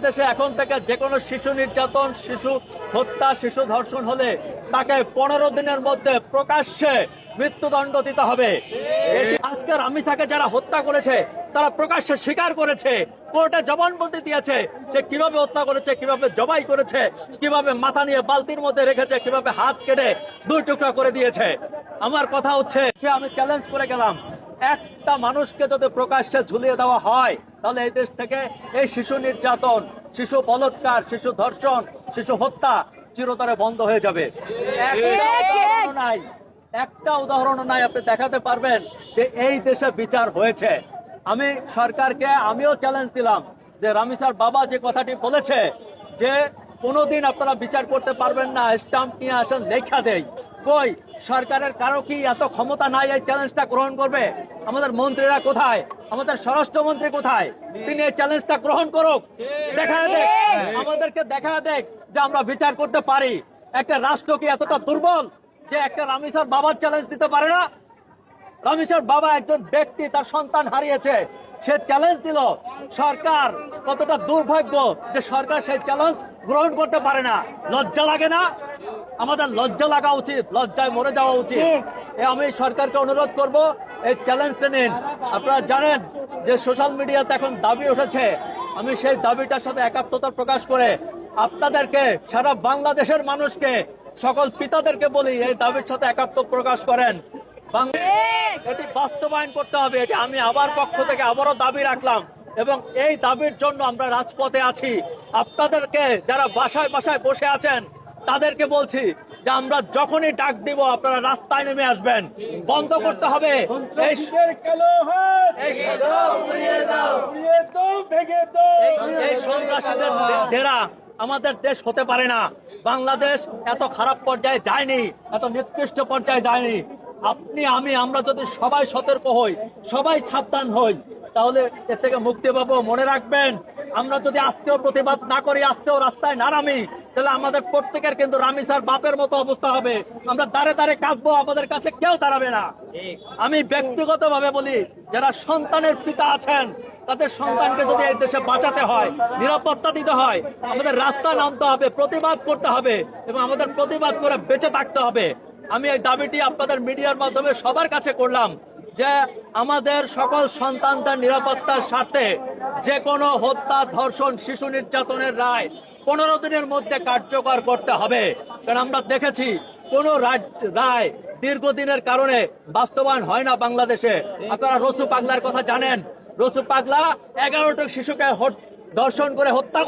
বাংলাদেশে এখন থেকে যে কোনো শিশু নির্যাতন, শিশু হত্যা, শিশু ধর্ষণ হলে তাকে 15 দিনের মধ্যে প্রকাশ্যে মৃত্যুদণ্ড দিতে হবে। আজকে রামিসাকে যারা হত্যা করেছে তারা প্রকাশ্যে স্বীকার করেছে, কোর্টে জবানবন্দি দিয়েছে সে কিভাবে হত্যা করেছে, কিভাবে জবাই করেছে, কিভাবে মাথা নিয়ে বালতির মধ্যে রেখেছে, কিভাবে হাত কেটে 2 টুকরা করে দিয়েছে। আমার কথা হচ্ছে আমি চ্যালেঞ্জ করে গেলাম, একটা মানুষকে যদি প্রকাশ্যে ঝুলিয়ে দেওয়া হয় তাহলে এই দেশ থেকে এই শিশু নির্যাতন, শিশু বলাৎকার, শিশু ধর্ষণ, শিশু হত্যা চিরতরে বন্ধ হয়ে যাবে। একটা উদাহরণ নাই আপনি দেখাতে পারবেন যে এই দেশে বিচার হয়েছে। আমি সরকারকে আমিও চ্যালেঞ্জ দিলাম যে রামিসার বাবা যে কথাটি বলেছে যে কোনোদিন আপনারা বিচার করতে পারবেন না, স্টাম্প নিয়ে আসেন লেখা দেই, কই সরকারের কারো কি এত ক্ষমতা নাই এই চ্যালেঞ্জটা গ্রহণ করবে? আমাদের মন্ত্রীরা কোথায়? আমাদের স্বরাষ্ট্রমন্ত্রী কোথায়? তিনি এই চ্যালেঞ্জটা গ্রহণ করুক, দেখা দেখ, আমাদেরকে দেখা দেখ যে আমরা বিচার করতে পারি। একটা রাষ্ট্র কি এতটা দুর্বল যে একটা রামিসার বাবার চ্যালেঞ্জ দিতে পারে না? রামিসার বাবা একজন ব্যক্তি, তার সন্তান হারিয়েছে, সে চ্যালেঞ্জ দিল। সরকার কতটা দুর্ভাগ্য যে সরকার সেই চ্যালেঞ্জ গ্রহণ করতে পারে না। লজ্জা লাগে না? আমাদের লজ্জা লাগা উচিত, লজ্জায় মরে যাওয়া উচিত। আমি সরকারকে অনুরোধ করব এই চ্যালেঞ্জটা নিন। আপনারা জানেন যে সোশ্যাল মিডিয়াতে এখন দাবি উঠেছে, আমি সেই দাবিটার সাথে একাত্মতা প্রকাশ করে আপনাদেরকে, সারা বাংলাদেশের মানুষকে, সকল পিতাদেরকে বলি এই দাবির সাথে একাত্ম প্রকাশ করেন। এটি বাস্তবায়ন করতে হবে। এটি আমি আবার পক্ষ থেকে আবারও দাবি রাখলাম এবং এই দাবির জন্য আমরা রাজপথে আছি। আপনাদেরকে যারা বাসায় বাসায় বসে আছেন তাদেরকে বলছি যে আমরা যখনই ডাক দিব আপনারা রাস্তায় নেমে আসবেন। বন্ধ করতে হবে এই সন্ত্রাসীদের ডেরা। আমাদের দেশ হতে পারে না। বাংলাদেশ এত খারাপ পর্যায়ে যায়নি, এত নিকৃষ্ট পর্যায়ে যায়নি। আপনি আমরা যদি সবাই সতর্ক হই, সবাই সাবধান হই, তাহলে এর থেকে মুক্তি পাবো। মনে রাখবেন, আমরা যদি আজকেও প্রতিবাদ না করি, আজকেও রাস্তায় না নামি, তাহলে আমাদের প্রত্যেকের কিন্তু রামিসার বাপের মতো অবস্থা হবে। আমরা দাঁড়ে দাঁড়ে কাঁদবো, আমাদের কাছে কেউ দাঁড়াবে না। আমি ব্যক্তিগতভাবে বলি, যারা সন্তানের পিতা আছেন তাদের সন্তানকে যদি এই দেশে বাঁচাতে হয়, নিরাপত্তা দিতে হয়, আমাদের রাস্তা নামতে হবে, প্রতিবাদ করতে হবে এবং আমাদের প্রতিবাদ করে বেঁচে থাকতে হবে। আমি এই দাবিটি আপনাদের মিডিয়ার মাধ্যমে সবার কাছে করলাম যে আমাদের সকল সন্তানদের নিরাপত্তার স্বার্থে যে কোনো হত্যা, ধর্ষণ, শিশু নির্যাতনের রায় 15 দিনের মধ্যে কার্যকর করতে হবে। কারণ আমরা দেখেছি কোন রায় দীর্ঘদিনের কারণে বাস্তবায়ন হয় না বাংলাদেশে। আপনারা রসু পাগলার কথা জানেন। রসু পাগলা 11টি শিশুকে ধর্ষণ করে হত্যা